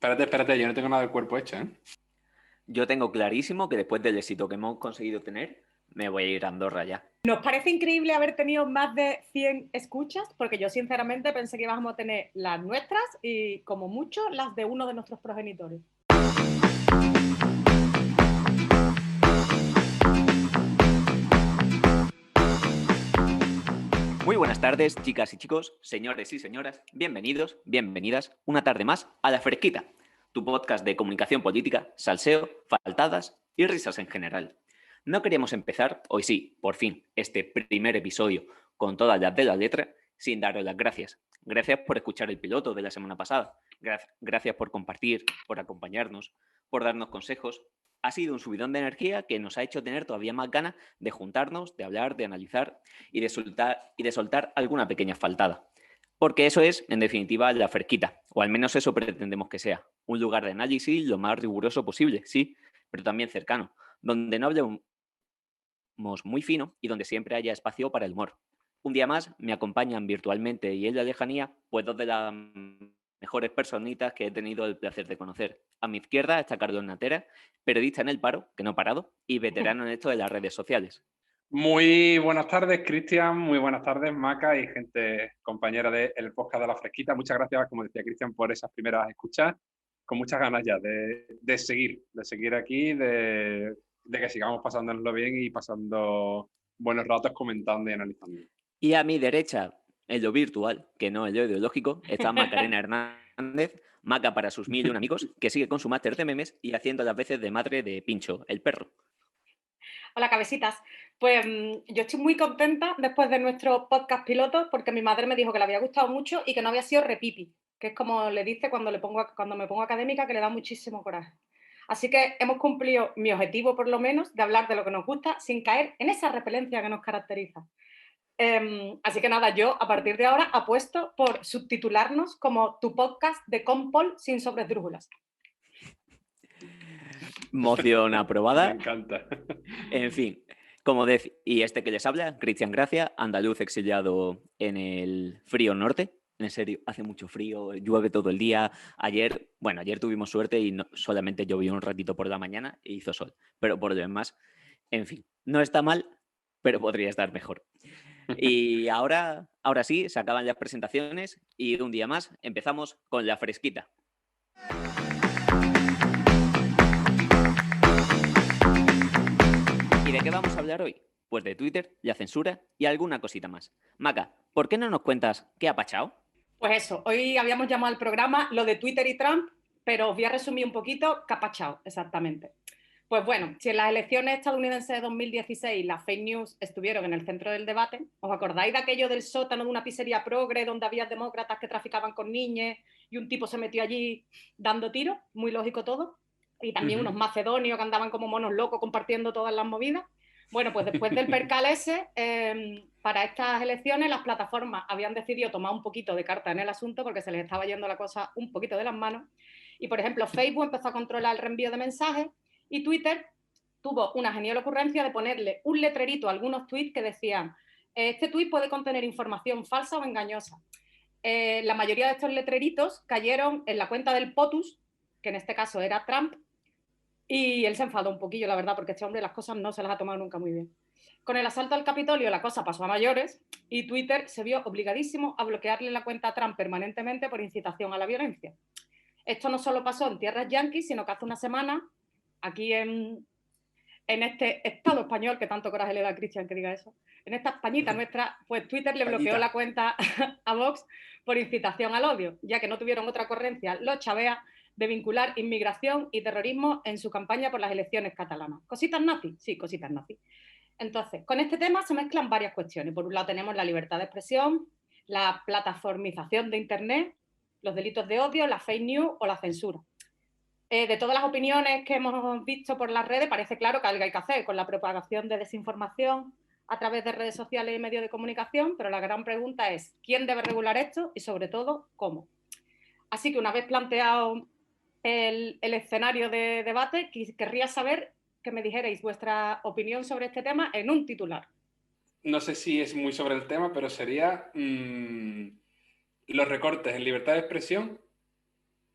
Espérate, yo no tengo nada del cuerpo hecho, ¿eh? Yo tengo clarísimo que después del éxito que hemos conseguido tener, me voy a ir a Andorra ya. ¿Nos parece increíble haber tenido más de 100 escuchas? Porque yo sinceramente pensé que íbamos a tener las nuestras y como mucho las de uno de nuestros progenitores. Muy buenas tardes, chicas y chicos, señores y señoras, bienvenidos, bienvenidas una tarde más a La Fresquita, tu podcast de comunicación política, salseo, faltadas y risas en general. No queríamos empezar, hoy sí, por fin, este primer episodio con todas las de la letra, sin daros las gracias. Gracias por escuchar el piloto de la semana pasada, gracias por compartir, por acompañarnos, por darnos consejos. Ha sido un subidón de energía que nos ha hecho tener todavía más ganas de juntarnos, de hablar, de analizar y de soltar alguna pequeña faltada. Porque eso es, en definitiva, La Fresquita, o al menos eso pretendemos que sea. Un lugar de análisis lo más riguroso posible, sí, pero también cercano, donde no hablemos muy fino y donde siempre haya espacio para el humor. Un día más me acompañan virtualmente y en la lejanía, pues dos de las mejores personitas que he tenido el placer de conocer. A mi izquierda está Carlos Natera, periodista en El Paro, que no ha parado, y veterano en esto de las redes sociales. Muy buenas tardes, Cristian. Muy buenas tardes, Maca y gente compañera del podcast de La Fresquita. Muchas gracias, como decía Cristian, por esas primeras escuchas. Con muchas ganas ya de seguir aquí, de que sigamos pasándonoslo bien y pasando buenos ratos comentando y analizando. Y a mi derecha, en lo virtual, que no en lo ideológico, está Macarena Hernández, Maca para sus 1001 amigos, que sigue con su máster de memes y haciendo las veces de madre de Pincho, el perro. Hola, cabecitas. Pues yo estoy muy contenta después de nuestro podcast piloto porque mi madre me dijo que le había gustado mucho y que no había sido repipi, que es como le dice cuando me pongo académica, que le da muchísimo coraje. Así que hemos cumplido mi objetivo, por lo menos, de hablar de lo que nos gusta sin caer en esa repelencia que nos caracteriza. Así que nada, yo a partir de ahora apuesto por subtitularnos como tu podcast de Compol sin sobresdrújulas. Moción aprobada. Me encanta. En fin, como decía, y este que les habla, Cristian Gracia, andaluz exiliado en el frío norte. En serio, hace mucho frío, llueve todo el día. Ayer tuvimos suerte y solamente llovió un ratito por la mañana e hizo sol. Pero por lo demás, en fin, no está mal, pero podría estar mejor. Y ahora sí, se acaban las presentaciones y un día más empezamos con La Fresquita. ¿Y de qué vamos a hablar hoy? Pues de Twitter, la censura y alguna cosita más. Maca, ¿por qué no nos cuentas qué ha pachado? Pues eso, hoy habíamos llamado al programa lo de Twitter y Trump, pero os voy a resumir un poquito qué ha pachado exactamente. Pues bueno, si en las elecciones estadounidenses de 2016 las fake news estuvieron en el centro del debate, ¿os acordáis de aquello del sótano de una pizzería progre donde había demócratas que traficaban con niñas y un tipo se metió allí dando tiros? Muy lógico todo. Y también unos macedonios que andaban como monos locos compartiendo todas las movidas. Bueno, pues después del percal ese, para estas elecciones las plataformas habían decidido tomar un poquito de carta en el asunto porque se les estaba yendo la cosa un poquito de las manos. Y, por ejemplo, Facebook empezó a controlar el reenvío de mensajes y Twitter tuvo una genial ocurrencia de ponerle un letrerito a algunos tweets que decían este tweet puede contener información falsa o engañosa. La mayoría de estos letreritos cayeron en la cuenta del POTUS, que en este caso era Trump, y él se enfadó un poquillo, la verdad, porque este hombre las cosas no se las ha tomado nunca muy bien. Con el asalto al Capitolio la cosa pasó a mayores y Twitter se vio obligadísimo a bloquearle la cuenta a Trump permanentemente por incitación a la violencia. Esto no solo pasó en tierras yanquis, sino que hace una semana, aquí en este Estado español, que tanto coraje le da a Cristian que diga eso, en esta Españita nuestra, pues Twitter le bloqueó la cuenta a Vox por incitación al odio, ya que no tuvieron otra ocurrencia los chaveas de vincular inmigración y terrorismo en su campaña por las elecciones catalanas. ¿Cositas nazis? Sí, cositas nazis. Entonces, con este tema se mezclan varias cuestiones. Por un lado tenemos la libertad de expresión, la plataformización de Internet, los delitos de odio, la fake news o la censura. De todas las opiniones que hemos visto por las redes, parece claro que algo hay que hacer con la propagación de desinformación a través de redes sociales y medios de comunicación, pero la gran pregunta es ¿quién debe regular esto? Y sobre todo, ¿cómo? Así que una vez planteado el escenario de debate, querría saber que me dijerais vuestra opinión sobre este tema en un titular. No sé si es muy sobre el tema, pero sería los recortes en libertad de expresión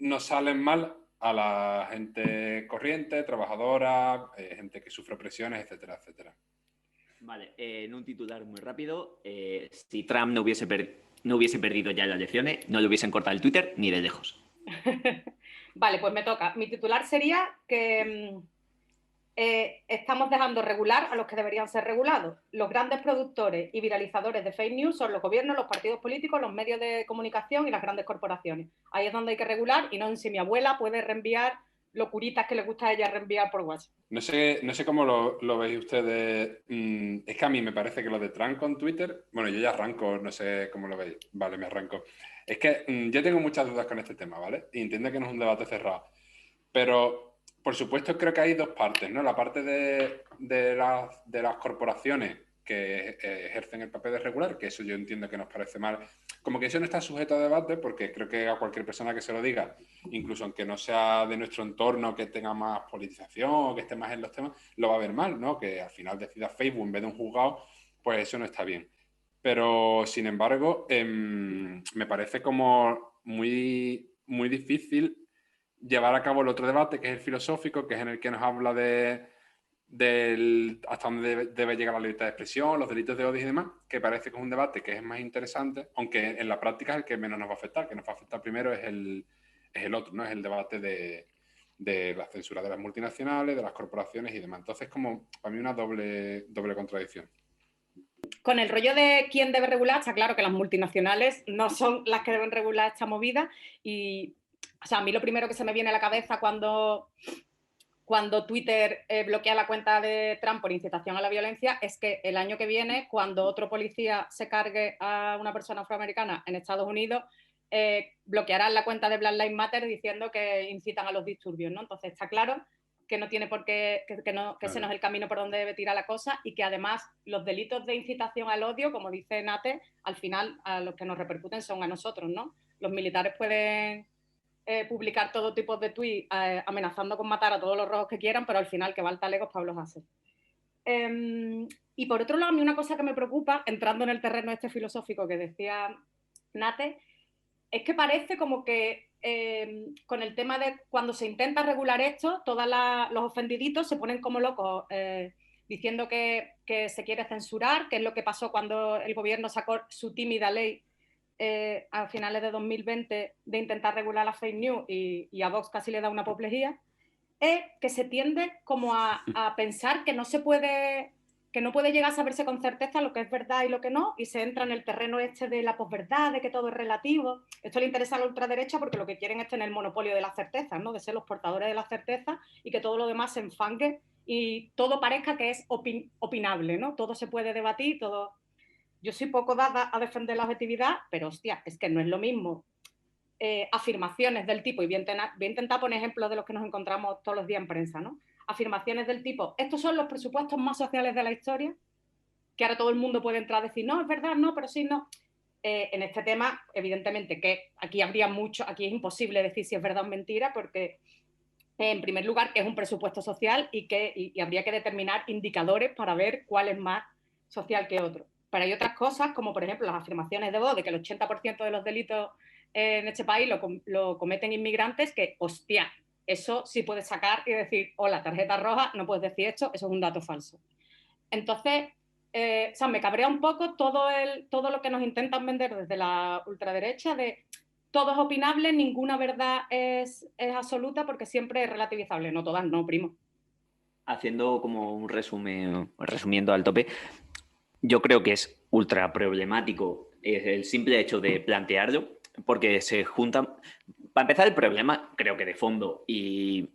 nos salen mal a la gente corriente, trabajadora, gente que sufre presiones, etcétera, etcétera. Vale, en un titular muy rápido, si Trump no hubiese perdido ya las elecciones, no le hubiesen cortado el Twitter ni de lejos. Vale, pues me toca. Mi titular sería que estamos dejando regular a los que deberían ser regulados. Los grandes productores y viralizadores de fake news son los gobiernos, los partidos políticos, los medios de comunicación y las grandes corporaciones. Ahí es donde hay que regular y no en si mi abuela puede reenviar locuritas que le gusta a ella reenviar por WhatsApp. No sé cómo lo veis ustedes. Es que a mí me parece que lo de Trump con Twitter, bueno, yo ya arranco, no sé cómo lo veis. Vale, me arranco. Es que yo tengo muchas dudas con este tema, ¿vale? Y entiendo que no es un debate cerrado. Pero, por supuesto, creo que hay dos partes, ¿no? La parte de las corporaciones que ejercen el papel de regular, que eso yo entiendo que nos parece mal. Como que eso no está sujeto a debate, porque creo que a cualquier persona que se lo diga, incluso aunque no sea de nuestro entorno, que tenga más politización o que esté más en los temas, lo va a ver mal, ¿no? Que al final decida Facebook en vez de un juzgado, pues eso no está bien. Pero, sin embargo, me parece como muy, muy difícil llevar a cabo el otro debate, que es el filosófico, que es en el que nos habla hasta dónde debe llegar la libertad de expresión, los delitos de odio y demás, que parece que es un debate que es más interesante, aunque en la práctica es el que menos nos va a afectar. Que nos va a afectar primero es el otro, ¿no? Es el debate de la censura de las multinacionales, de las corporaciones y demás. Entonces, como para mí una doble contradicción. Con el rollo de quién debe regular, está claro que las multinacionales no son las que deben regular esta movida y, o sea, a mí lo primero que se me viene a la cabeza cuando Twitter bloquea la cuenta de Trump por incitación a la violencia es que el año que viene, cuando otro policía se cargue a una persona afroamericana en Estados Unidos, bloquearán la cuenta de Black Lives Matter diciendo que incitan a los disturbios, ¿no? Entonces está claro que no tiene por qué, que ese no es el camino por donde debe tirar la cosa y que además los delitos de incitación al odio, como dice Nate, al final a los que nos repercuten son a nosotros, ¿no? Los militares pueden publicar todo tipo de tweets amenazando con matar a todos los rojos que quieran, pero al final que va al talegos Pablo hace. Y por otro lado, a mí una cosa que me preocupa, entrando en el terreno este filosófico que decía Nate, es que parece como que con el tema de cuando se intenta regular esto, todos los ofendiditos se ponen como locos diciendo que se quiere censurar, que es lo que pasó cuando el gobierno sacó su tímida ley a finales de 2020 de intentar regular la fake news y a Vox casi le da una apoplejía, es que se tiende como a pensar que no se puede, que no puede llegar a saberse con certeza lo que es verdad y lo que no, y se entra en el terreno este de la posverdad, de que todo es relativo. Esto le interesa a la ultraderecha porque lo que quieren es tener el monopolio de las certezas, ¿no? De ser los portadores de las certezas y que todo lo demás se enfangue y todo parezca que es opinable, ¿no? Todo se puede debatir, todo... Yo soy poco dada a defender la objetividad, pero hostia, es que no es lo mismo afirmaciones del tipo, y voy a intentar poner ejemplos de los que nos encontramos todos los días en prensa, ¿no? Afirmaciones del tipo, estos son los presupuestos más sociales de la historia, que ahora todo el mundo puede entrar a decir, no, es verdad, no, pero sí, no. En este tema, evidentemente, que aquí habría mucho, aquí es imposible decir si es verdad o mentira, porque en primer lugar es un presupuesto social y habría que determinar indicadores para ver cuál es más social que otro. Pero hay otras cosas, como por ejemplo las afirmaciones de voz de que el 80% de los delitos en este país lo cometen inmigrantes, que, hostia, eso sí puedes sacar y decir, hola, tarjeta roja, no puedes decir esto, eso es un dato falso. Entonces, o sea, me cabrea un poco todo lo que nos intentan vender desde la ultraderecha de todo es opinable, ninguna verdad es absoluta porque siempre es relativizable. No todas, no, primo. Haciendo como un resumen, resumiendo al tope, yo creo que es ultra problemático el simple hecho de plantearlo, porque se juntan... Para empezar, el problema, creo que de fondo y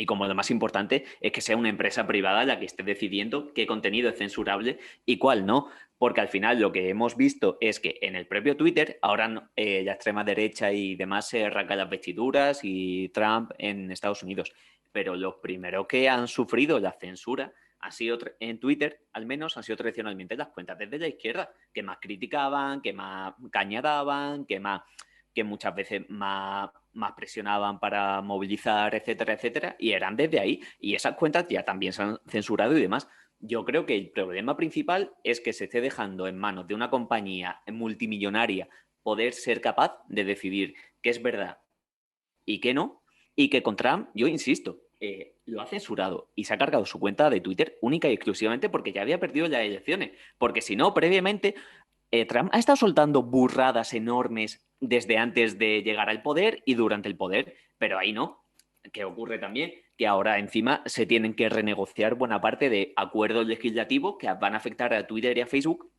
como lo más importante, es que sea una empresa privada la que esté decidiendo qué contenido es censurable y cuál no. Porque al final lo que hemos visto es que en el propio Twitter, ahora la extrema derecha y demás se arrancan las vestiduras y Trump en Estados Unidos. Pero los primeros que han sufrido la censura han sido en Twitter, al menos, han sido tradicionalmente las cuentas desde la izquierda, que más criticaban, que más caña daban, que muchas veces más presionaban para movilizar, etcétera, etcétera, y eran desde ahí. Y esas cuentas ya también se han censurado y demás. Yo creo que el problema principal es que se esté dejando en manos de una compañía multimillonaria poder ser capaz de decidir qué es verdad y qué no, y que con Trump, yo insisto, lo ha censurado y se ha cargado su cuenta de Twitter única y exclusivamente porque ya había perdido las elecciones. Porque si no, previamente, Trump ha estado soltando burradas enormes desde antes de llegar al poder y durante el poder, pero ahí no. ¿Qué ocurre también? Que ahora encima se tienen que renegociar buena parte de acuerdos legislativos que van a afectar a Twitter y a Facebook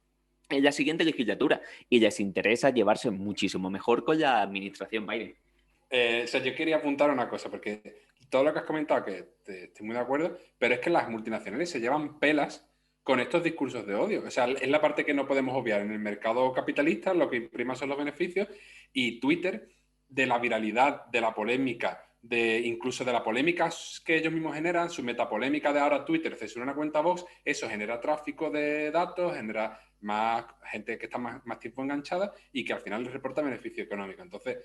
en la siguiente legislatura y les interesa llevarse muchísimo mejor con la administración Biden. O sea, yo quería apuntar una cosa, porque todo lo que has comentado, que estoy muy de acuerdo, pero es que las multinacionales se llevan pelas con estos discursos de odio. O sea, es la parte que no podemos obviar. En el mercado capitalista lo que prima son los beneficios y Twitter, de la viralidad, de la polémica, incluso de la polémica que ellos mismos generan, su metapolémica de ahora Twitter censura una cuenta Vox, eso genera tráfico de datos, genera más gente que está más tiempo enganchada y que al final les reporta beneficio económico. Entonces,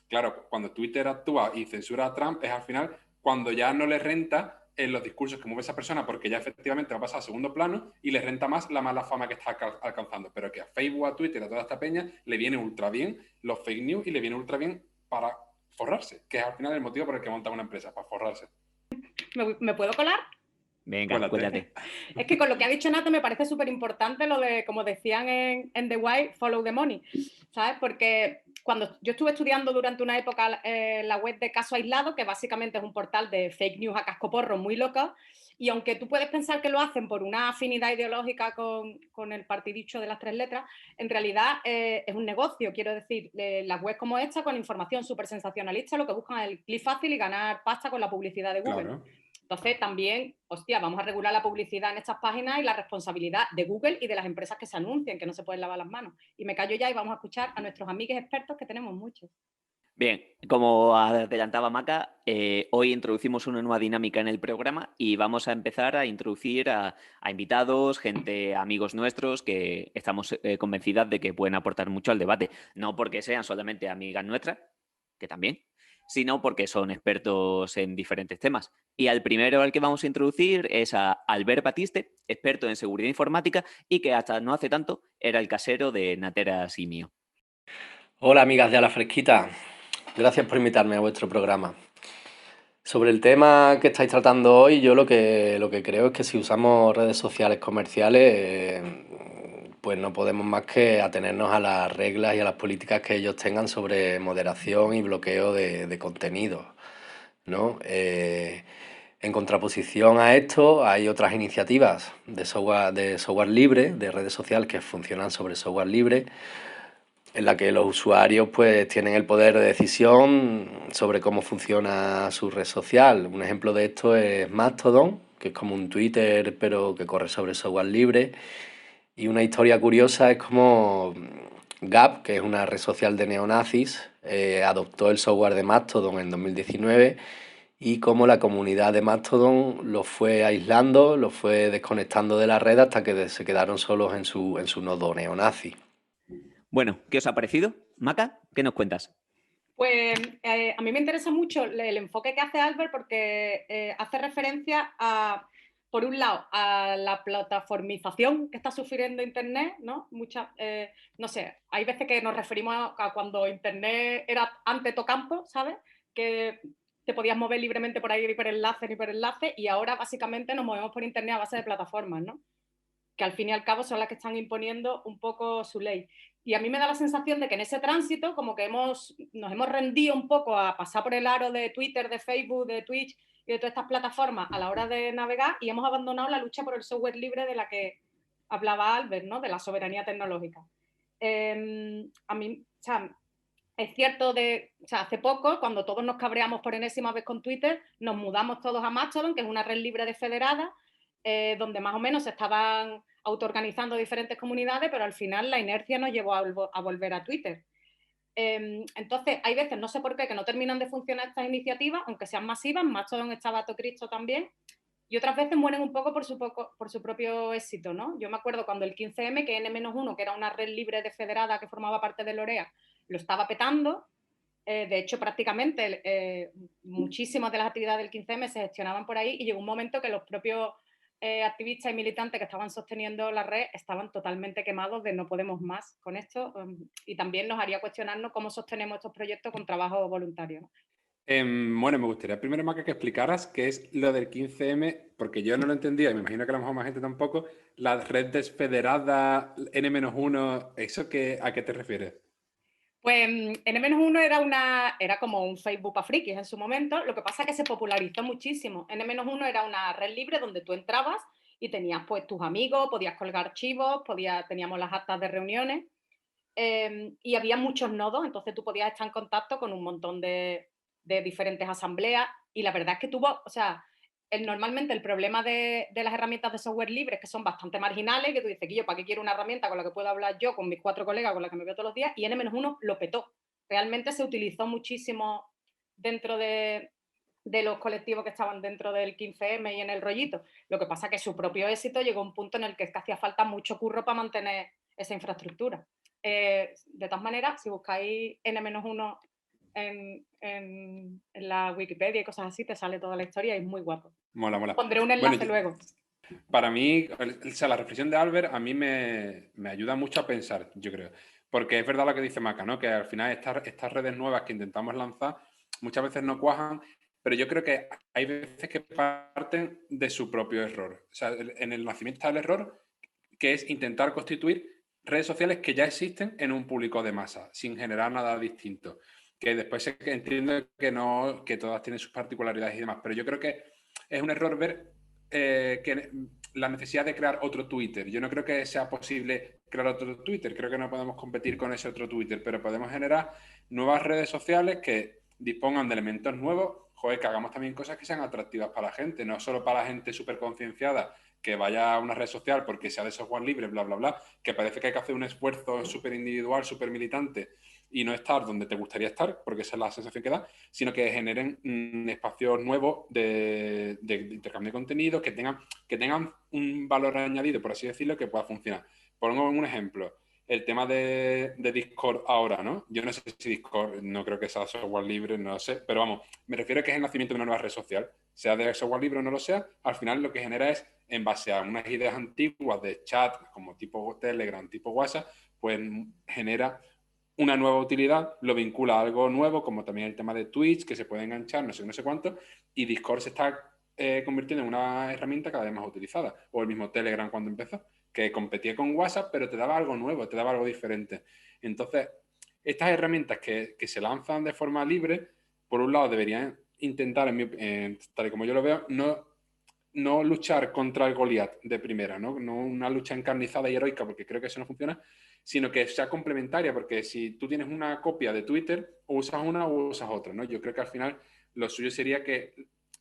claro, cuando Twitter actúa y censura a Trump es al final cuando ya no le renta en los discursos que mueve esa persona porque ya efectivamente va a pasar a segundo plano y le renta más la mala fama que está alcanzando. Pero que a Facebook, a Twitter, a toda esta peña le viene ultra bien los fake news y le viene ultra bien para forrarse, que es al final el motivo por el que monta una empresa, para forrarse. ¿Me puedo colar? Venga, cuéntate. Es que con lo que ha dicho Nato me parece súper importante lo de, como decían en The White, follow the money, ¿sabes? Porque cuando yo estuve estudiando durante una época la web de Caso Aislado, que básicamente es un portal de fake news a cascoporro muy loca, y aunque tú puedes pensar que lo hacen por una afinidad ideológica con el partidicho de las tres letras, en realidad es un negocio, quiero decir, las webs como esta, con información súper sensacionalista, lo que buscan es el clic fácil y ganar pasta con la publicidad de Google. Claro. Entonces, también, hostia, vamos a regular la publicidad en estas páginas y la responsabilidad de Google y de las empresas que se anuncien, que no se pueden lavar las manos. Y me callo ya y vamos a escuchar a nuestros amigos expertos, que tenemos muchos. Bien, como adelantaba Maca, hoy introducimos una nueva dinámica en el programa y vamos a empezar a introducir a invitados, gente, amigos nuestros que estamos convencidas de que pueden aportar mucho al debate. No porque sean solamente amigas nuestras, que también, sino porque son expertos en diferentes temas. Y al primero al que vamos a introducir es a Albert Batiste, experto en seguridad informática y que hasta no hace tanto era el casero de Natera Simio. Hola amigas de A la Fresquita, gracias por invitarme a vuestro programa. Sobre el tema que estáis tratando hoy, yo lo que creo es que si usamos redes sociales comerciales, pues no podemos más que atenernos a las reglas y a las políticas que ellos tengan sobre moderación y bloqueo de contenidos, ¿no? En contraposición a esto, hay otras iniciativas de software libre, de redes sociales que funcionan sobre software libre, en la que los usuarios pues tienen el poder de decisión sobre cómo funciona su red social. Un ejemplo de esto es Mastodon, que es como un Twitter pero que corre sobre software libre. Y una historia curiosa es como Gap, que es una red social de neonazis, adoptó el software de Mastodon en 2019 y cómo la comunidad de Mastodon lo fue aislando, lo fue desconectando de la red hasta que se quedaron solos en su nodo neonazi. Bueno, ¿qué os ha parecido? Maca, ¿qué nos cuentas? Pues a mí me interesa mucho el enfoque que hace Albert porque hace referencia a, por un lado, a la plataformización que está sufriendo Internet, ¿no? No sé, hay veces que nos referimos a cuando Internet era ante tocampo, ¿sabes? Que te podías mover libremente por ahí ni por enlace, y ahora básicamente nos movemos por Internet a base de plataformas, ¿no? Que al fin y al cabo son las que están imponiendo un poco su ley. Y a mí me da la sensación de que en ese tránsito como que nos hemos rendido un poco a pasar por el aro de Twitter, de Facebook, de Twitch y de todas estas plataformas a la hora de navegar y hemos abandonado la lucha por el software libre de la que hablaba Albert, ¿no? De la soberanía tecnológica. A mí, o sea, es cierto hace poco, cuando todos nos cabreamos por enésima vez con Twitter, nos mudamos todos a Mastodon, que es una red libre de federada, donde más o menos se estaban autoorganizando diferentes comunidades, pero al final la inercia nos llevó a volver a Twitter. Entonces, hay veces, no sé por qué, que no terminan de funcionar estas iniciativas, aunque sean masivas, Mastodon estaba todo Cristo también, y otras veces mueren un poco por su propio éxito, ¿no? Yo me acuerdo cuando el 15M, que N-1, que era una red libre de federada que formaba parte de Lorea, lo estaba petando. De hecho, prácticamente muchísimas de las actividades del 15M se gestionaban por ahí y llegó un momento que los propios activistas y militantes que estaban sosteniendo la red estaban totalmente quemados de no podemos más con esto, y también nos haría cuestionarnos cómo sostenemos estos proyectos con trabajo voluntario, ¿no? Bueno, me gustaría primero, Maca, que explicaras qué es lo del 15M, porque yo no lo entendía y me imagino que a lo mejor más gente tampoco. La red desfederada N-1, ¿eso a qué te refieres? Pues N-1 era como un Facebook para frikis en su momento, lo que pasa es que se popularizó muchísimo. N-1 era una red libre donde tú entrabas y tenías pues tus amigos, podías colgar archivos, teníamos las actas de reuniones y había muchos nodos, entonces tú podías estar en contacto con un montón de diferentes asambleas y la verdad es que o sea, normalmente el problema de las herramientas de software libre es que son bastante marginales, que tú dices, yo, ¿para qué quiero una herramienta con la que puedo hablar yo con mis 4 colegas con la que me veo todos los días? Y N-1 lo petó. Realmente se utilizó muchísimo dentro de los colectivos que estaban dentro del 15M y en el rollito. Lo que pasa es que su propio éxito llegó a un punto en el que es que hacía falta mucho curro para mantener esa infraestructura. De todas maneras, si buscáis N-1 en la Wikipedia y cosas así, te sale toda la historia y es muy guapo. Mola, mola. Pondré un enlace luego. Para mí, o sea, la reflexión de Albert a mí me ayuda mucho a pensar, yo creo. Porque es verdad lo que dice Maca, ¿no? Que al final estas redes nuevas que intentamos lanzar muchas veces no cuajan, pero yo creo que hay veces que parten de su propio error. O sea, en el nacimiento está el error, que es intentar constituir redes sociales que ya existen en un público de masa, sin generar nada distinto. Que después entiendo que no, que todas tienen sus particularidades y demás, pero yo creo que es un error ver que la necesidad de crear otro Twitter. Yo no creo que sea posible crear otro Twitter, creo que no podemos competir con ese otro Twitter, pero podemos generar nuevas redes sociales que dispongan de elementos nuevos, joder, que hagamos también cosas que sean atractivas para la gente, no solo para la gente súper concienciada que vaya a una red social porque sea de software libre, bla, bla, bla, que parece que hay que hacer un esfuerzo súper individual, súper militante y no estar donde te gustaría estar, porque esa es la sensación que da, sino que generen espacios nuevos de intercambio de contenido, que tengan un valor añadido, por así decirlo, que pueda funcionar. Pongo un ejemplo. El tema de Discord ahora, ¿no? Yo no sé si Discord, no creo que sea software libre, no lo sé, pero vamos, me refiero a que es el nacimiento de una nueva red social, sea de software libre o no lo sea, al final lo que genera es, en base a unas ideas antiguas de chat, como tipo Telegram, tipo WhatsApp, pues genera una nueva utilidad, lo vincula a algo nuevo, como también el tema de Twitch, que se puede enganchar, no sé cuánto, y Discord se está convirtiendo en una herramienta cada vez más utilizada, o el mismo Telegram cuando empezó, que competía con WhatsApp, pero te daba algo nuevo, te daba algo diferente. Entonces, estas herramientas que se lanzan de forma libre, por un lado deberían intentar, tal y como yo lo veo, no luchar contra el Goliat de primera, ¿no? No una lucha encarnizada y heroica, porque creo que eso no funciona, sino que sea complementaria, porque si tú tienes una copia de Twitter, o usas una o usas otra, ¿no? Yo creo que al final lo suyo sería que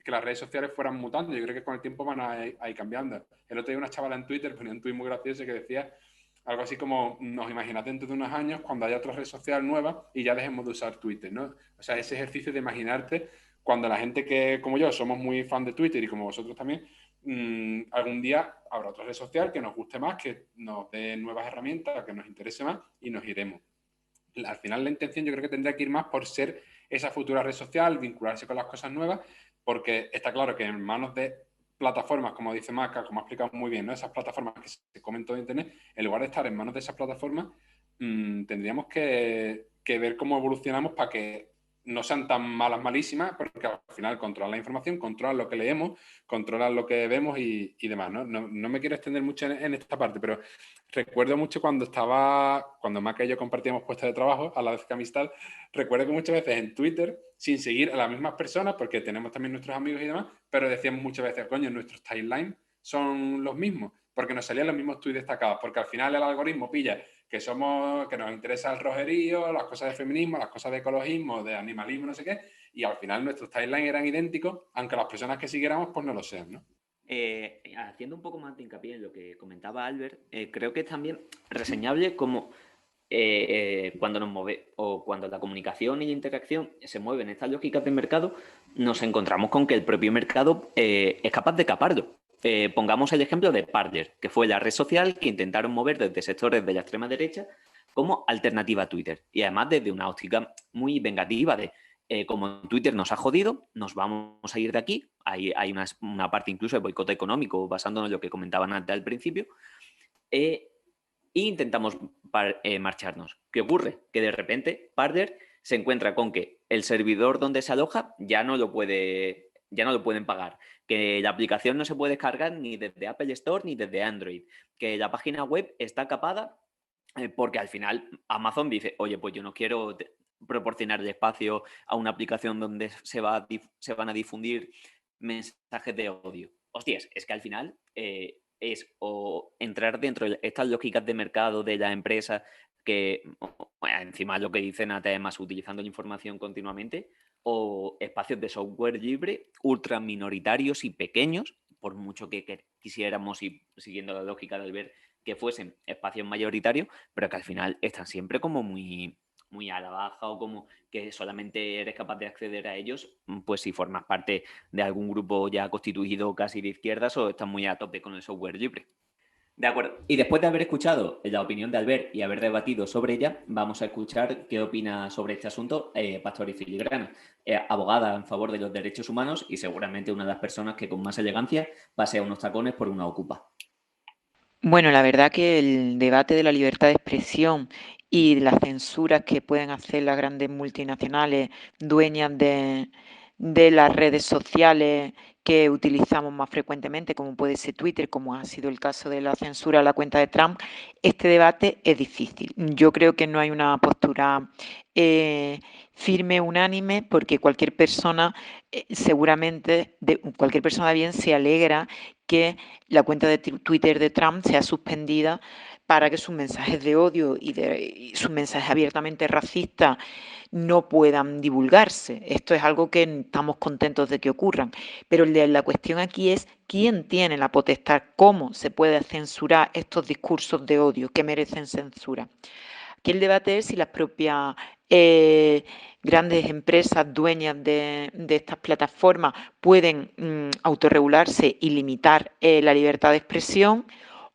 las redes sociales fueran mutando. Yo creo que con el tiempo van a ir cambiando. El otro día una chavala en Twitter ponía un tuit muy gracioso que decía algo así como, nos imaginad dentro de unos años cuando haya otra red social nueva y ya dejemos de usar Twitter, ¿no? O sea, ese ejercicio de imaginarte cuando la gente que, como yo, somos muy fan de Twitter y como vosotros también, algún día habrá otra red social que nos guste más, que nos dé nuevas herramientas, que nos interese más y nos iremos. Al final la intención yo creo que tendría que ir más por ser esa futura red social, vincularse con las cosas nuevas, porque está claro que en manos de plataformas, como dice Maca, como ha explicado muy bien, ¿no? Esas plataformas que se comen todo Internet, en lugar de estar en manos de esas plataformas, tendríamos que ver cómo evolucionamos para que no sean tan malas, malísimas, porque al final controlan la información, controlan lo que leemos, controlan lo que vemos y demás, ¿no? No me quiero extender mucho en esta parte, pero recuerdo mucho cuando Maca y yo compartíamos puestos de trabajo, a la vez que amistad, recuerdo que muchas veces en Twitter, sin seguir a las mismas personas, porque tenemos también nuestros amigos y demás, pero decíamos muchas veces, coño, nuestros timelines son los mismos, porque nos salían los mismos tweets destacados, porque al final el algoritmo pilla que nos interesa el rojerío, las cosas de feminismo, las cosas de ecologismo, de animalismo, no sé qué, y al final nuestros timelines eran idénticos, aunque las personas que siguiéramos pues no lo sean, ¿no? Haciendo un poco más de hincapié en lo que comentaba Albert, creo que es también reseñable como cuando nos mueve o cuando la comunicación y la interacción se mueven en estas lógicas de mercado, nos encontramos con que el propio mercado es capaz de caparlo. Pongamos el ejemplo de Parler, que fue la red social que intentaron mover desde sectores de la extrema derecha como alternativa a Twitter. Y además desde una óptica muy vengativa de como Twitter nos ha jodido, nos vamos a ir de aquí. Hay una parte incluso de boicot económico basándonos en lo que comentaban antes al principio. E intentamos marcharnos. ¿Qué ocurre? Que de repente Parler se encuentra con que el servidor donde se aloja ya no lo pueden pagar, que la aplicación no se puede descargar ni desde Apple Store ni desde Android, que la página web está capada porque al final Amazon dice, oye, pues yo no quiero proporcionarle espacio a una aplicación donde se van a difundir mensajes de odio. Hostias, es que al final es o entrar dentro de estas lógicas de mercado de la empresa que, bueno, encima lo que dicen además utilizando la información continuamente, o espacios de software libre ultra minoritarios y pequeños, por mucho que quisiéramos ir siguiendo la lógica de ver que fuesen espacios mayoritarios, pero que al final están siempre como muy, muy a la baja o como que solamente eres capaz de acceder a ellos pues si formas parte de algún grupo ya constituido casi de izquierdas o estás muy a tope con el software libre. De acuerdo. Y después de haber escuchado la opinión de Albert y haber debatido sobre ella, vamos a escuchar qué opina sobre este asunto Pastori Filigrana, abogada en favor de los derechos humanos y seguramente una de las personas que con más elegancia pasea unos tacones por una ocupa. Bueno, la verdad que el debate de la libertad de expresión y de las censuras que pueden hacer las grandes multinacionales dueñas de las redes sociales que utilizamos más frecuentemente, como puede ser Twitter, como ha sido el caso de la censura a la cuenta de Trump, este debate es difícil. Yo creo que no hay una postura firme, unánime, porque cualquier persona, cualquier persona bien se alegra que la cuenta de Twitter de Trump sea suspendida para que sus mensajes de odio y sus mensajes abiertamente racistas no puedan divulgarse. Esto es algo que estamos contentos de que ocurran. Pero la cuestión aquí es quién tiene la potestad, cómo se puede censurar estos discursos de odio que merecen censura. Aquí el debate es si las propias grandes empresas dueñas de estas plataformas pueden autorregularse y limitar la libertad de expresión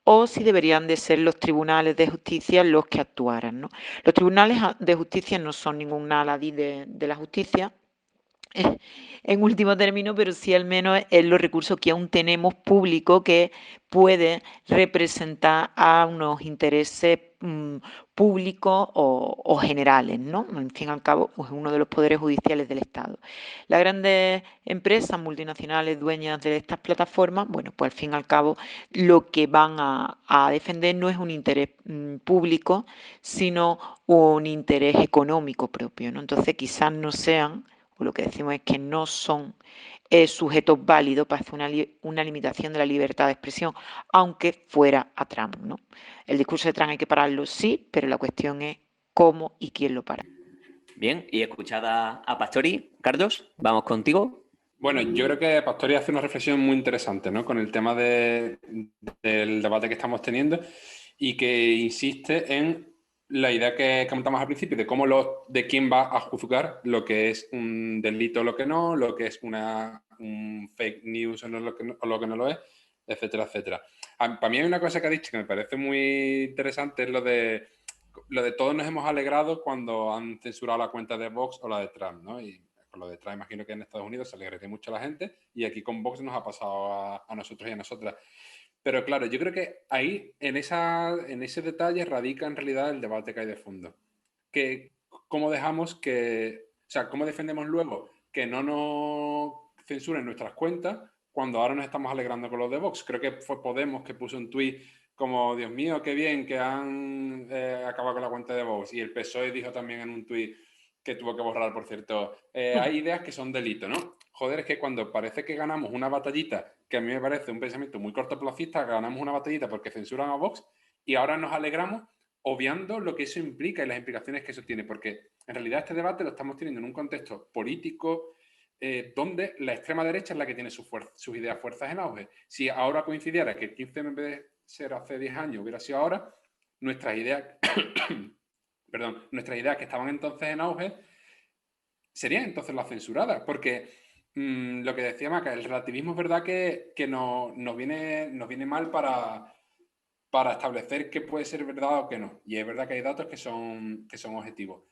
o si deberían de ser los tribunales de justicia los que actuaran, ¿no? Los tribunales de justicia no son ningún aladí de la justicia, en último término, pero sí al menos es los recursos que aún tenemos público que puede representar a unos intereses públicos o generales, ¿no? En fin y al cabo, es uno de los poderes judiciales del Estado. Las grandes empresas multinacionales dueñas de estas plataformas, bueno, pues al fin y al cabo lo que van a defender no es un interés público, sino un interés económico propio, ¿no? Entonces quizás no sean, o lo que decimos es que no son sujetos válidos para hacer una limitación de la libertad de expresión, aunque fuera a Trump, ¿no? El discurso de Trump hay que pararlo, sí, pero la cuestión es cómo y quién lo para. Bien, y escuchada a Pastori, Carlos, vamos contigo. Bueno, yo creo que Pastori hace una reflexión muy interesante, ¿no? Con el tema del debate que estamos teniendo y que insiste en la idea que comentamos al principio de de quién va a juzgar lo que es un delito o lo que no, lo que es un fake news o lo que no lo es, etcétera, etcétera. Para mí hay una cosa que ha dicho que me parece muy interesante, es lo de todos nos hemos alegrado cuando han censurado la cuenta de Vox o la de Trump, ¿no? Y con lo de Trump imagino que en Estados Unidos se alegraría mucho a la gente y aquí con Vox nos ha pasado a nosotros y a nosotras. Pero claro, yo creo que ahí, en ese detalle, radica en realidad el debate que hay de fondo. Que cómo dejamos cómo defendemos luego que no nos censuren nuestras cuentas cuando ahora nos estamos alegrando con los de Vox. Creo que fue Podemos que puso un tuit como, Dios mío, qué bien que han acabado con la cuenta de Vox. Y el PSOE dijo también en un tuit que tuvo que borrar, por cierto, hay ideas que son delito, ¿no? Joder, es que cuando parece que ganamos una batallita, que a mí me parece un pensamiento muy cortoplacista, ganamos una batallita porque censuran a Vox y ahora nos alegramos obviando lo que eso implica y las implicaciones que eso tiene, porque en realidad este debate lo estamos teniendo en un contexto político donde la extrema derecha es la que tiene sus ideas fuerzas en auge. Si ahora coincidiera que el 15 en vez de ser hace 10 años hubiera sido ahora, nuestras ideas, nuestras ideas que estaban entonces en auge serían entonces las censuradas, porque lo que decía Maca, el relativismo es verdad que nos viene mal para establecer qué puede ser verdad o qué no. Y es verdad que hay datos que son objetivos.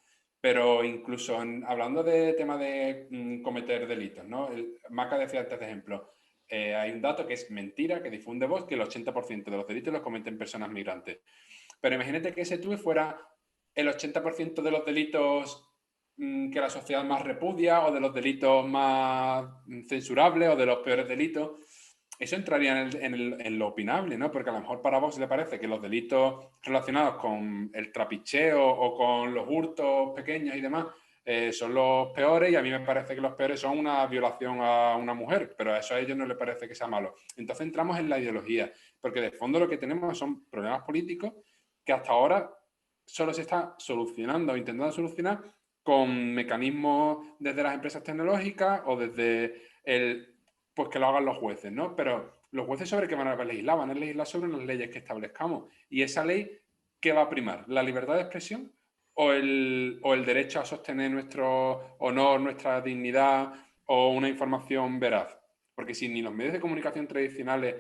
Pero incluso hablando de tema de cometer delitos, ¿no? Maca decía antes de ejemplo, hay un dato que es mentira, que difunde Vox, que el 80% de los delitos los cometen personas migrantes. Pero imagínate que ese tuit fuera el 80% de los delitos que la sociedad más repudia o de los delitos más censurables o de los peores delitos. Eso entraría en lo opinable, ¿no? Porque a lo mejor para Vox le parece que los delitos relacionados con el trapicheo o con los hurtos pequeños y demás son los peores, y a mí me parece que los peores son una violación a una mujer, pero a eso a ellos no les parece que sea malo. Entonces entramos en la ideología, porque de fondo lo que tenemos son problemas políticos que hasta ahora solo se está solucionando o intentando solucionar con mecanismos desde las empresas tecnológicas o desde pues que lo hagan los jueces, ¿no? Pero los jueces sobre qué van a legislar, van a legislar sobre las leyes que establezcamos. Y esa ley, ¿qué va a primar? ¿La libertad de expresión o el derecho a sostener nuestro honor, nuestra dignidad o una información veraz? Porque si ni los medios de comunicación tradicionales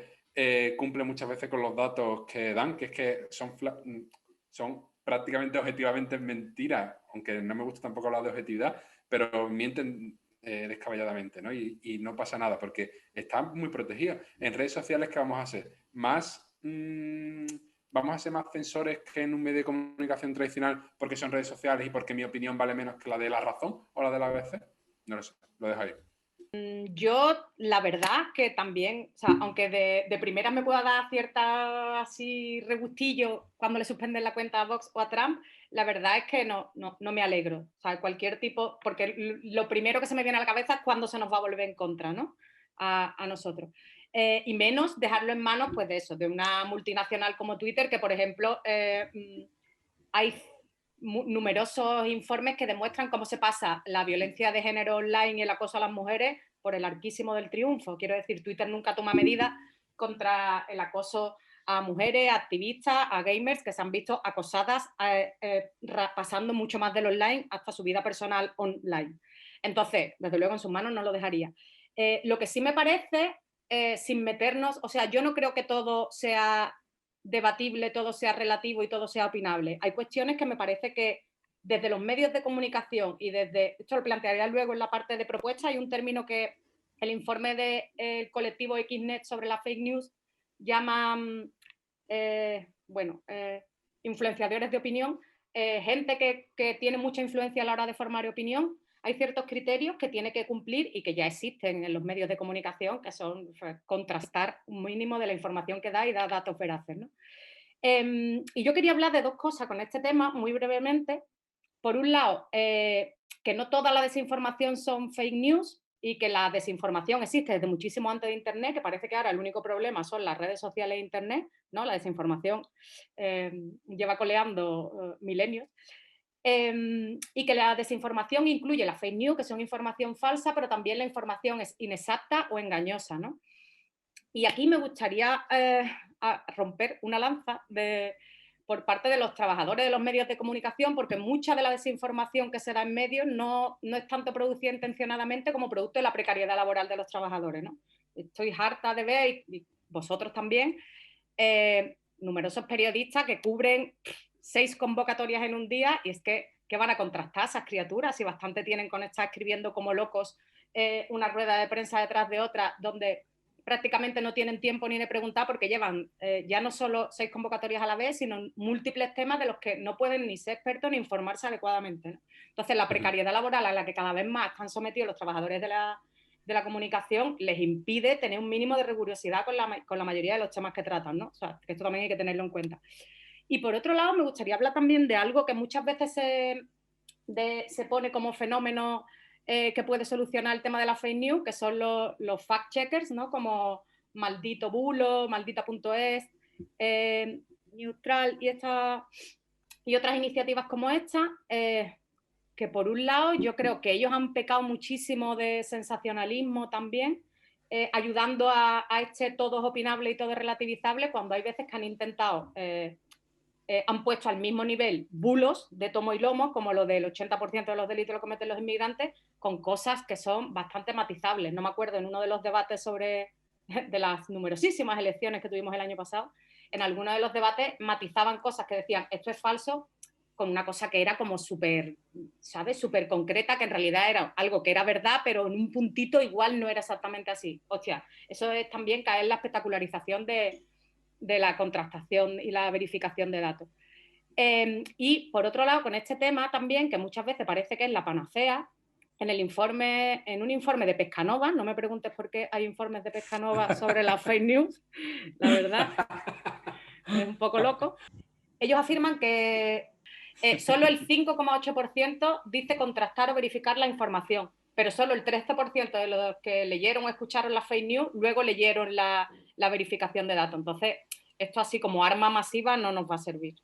cumplen muchas veces con los datos que dan, que es que son prácticamente objetivamente mentiras, aunque no me gusta tampoco hablar de objetividad, pero mienten descabelladamente, ¿no? Y no pasa nada, porque están muy protegidos. En redes sociales, ¿qué vamos a hacer? ¿Vamos a ser más censores que en un medio de comunicación tradicional porque son redes sociales y porque mi opinión vale menos que la de La Razón o la de la ABC? No lo sé, lo dejo ahí. Yo, la verdad, que también, o sea, aunque de primeras me pueda dar cierta así regustillo cuando le suspenden la cuenta a Vox o a Trump, la verdad es que no me alegro. O sea, cualquier tipo, porque lo primero que se me viene a la cabeza es cuándo se nos va a volver en contra, ¿no? A nosotros. Y menos dejarlo en manos, pues de eso, de una multinacional como Twitter, que por ejemplo hay numerosos informes que demuestran cómo se pasa la violencia de género online y el acoso a las mujeres por el arquísimo del triunfo. Quiero decir, Twitter nunca toma medidas contra el acoso a mujeres, a activistas, a gamers que se han visto acosadas pasando mucho más del online hasta su vida personal online. Entonces, desde luego en sus manos no lo dejaría. Lo que sí me parece, sin meternos, o sea, yo no creo que todo sea debatible, todo sea relativo y todo sea opinable. Hay cuestiones que me parece que desde los medios de comunicación y desde, esto lo plantearía luego en la parte de propuesta, hay un término que el informe del colectivo XNet sobre la fake news llama, influenciadores de opinión, gente que tiene mucha influencia a la hora de formar opinión. Hay ciertos criterios que tiene que cumplir y que ya existen en los medios de comunicación, que son contrastar un mínimo de la información que da y dar datos veraces, ¿no? Y yo quería hablar de dos cosas con este tema, muy brevemente. Por un lado, que no toda la desinformación son fake news y que la desinformación existe desde muchísimo antes de Internet, que parece que ahora el único problema son las redes sociales e Internet, ¿no? La desinformación lleva coleando milenios. Y que la desinformación incluye la fake news, que son información falsa, pero también la información es inexacta o engañosa, ¿no? Y aquí me gustaría romper una lanza por parte de los trabajadores de los medios de comunicación, porque mucha de la desinformación que se da en medios no es tanto producida intencionadamente como producto de la precariedad laboral de los trabajadores, ¿no? Estoy harta de ver, y vosotros también, numerosos periodistas que cubren 6 convocatorias en un día, y es que van a contrastar esas criaturas, y bastante tienen con estar escribiendo como locos una rueda de prensa detrás de otra, donde prácticamente no tienen tiempo ni de preguntar porque llevan ya no solo 6 convocatorias a la vez, sino múltiples temas de los que no pueden ni ser expertos ni informarse adecuadamente, ¿no? Entonces, la precariedad laboral a la que cada vez más están sometidos los trabajadores de la comunicación les impide tener un mínimo de rigurosidad con la mayoría de los temas que tratan, ¿no? O sea, que esto también hay que tenerlo en cuenta. Y por otro lado, me gustaría hablar también de algo que muchas veces se pone como fenómeno que puede solucionar el tema de la fake news, que son los fact-checkers, ¿no? Como Maldito Bulo, Maldita.es, Neutral y otras iniciativas como esta, que por un lado yo creo que ellos han pecado muchísimo de sensacionalismo también, ayudando a este todo es opinable y todo es relativizable, cuando hay veces que han intentado... han puesto al mismo nivel bulos de tomo y lomo, como lo del 80% de los delitos lo cometen los inmigrantes, con cosas que son bastante matizables. No me acuerdo, en uno de los debates de las numerosísimas elecciones que tuvimos el año pasado, en alguno de los debates matizaban cosas que decían esto es falso, con una cosa que era como súper, ¿sabes? Súper concreta, que en realidad era algo que era verdad, pero en un puntito igual no era exactamente así. Hostia, eso es también caer en la espectacularización de la contrastación y la verificación de datos. Y por otro lado, con este tema también, que muchas veces parece que es la panacea, en un informe de Pescanova, no me preguntes por qué hay informes de Pescanova sobre las fake news, la verdad, es un poco loco. Ellos afirman que solo el 5,8% dice contrastar o verificar la información, pero solo el 13% de los que leyeron o escucharon las fake news luego leyeron la verificación de datos. Entonces, esto así como arma masiva no nos va a servir.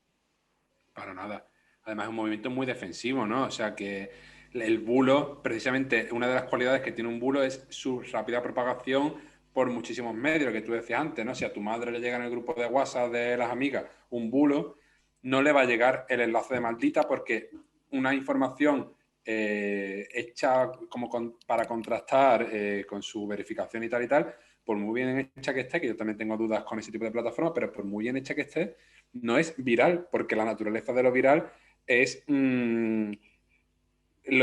Para nada. Además es un movimiento muy defensivo, ¿no? O sea que el bulo, precisamente una de las cualidades que tiene un bulo es su rápida propagación por muchísimos medios, lo que tú decías antes, ¿no? Si a tu madre le llega en el grupo de WhatsApp de las amigas un bulo, no le va a llegar el enlace de maldita porque una información hecha como para contrastar con su verificación y tal, por muy bien hecha que esté, que yo también tengo dudas con ese tipo de plataformas, pero por muy bien hecha que esté, no es viral, porque la naturaleza de lo viral es lo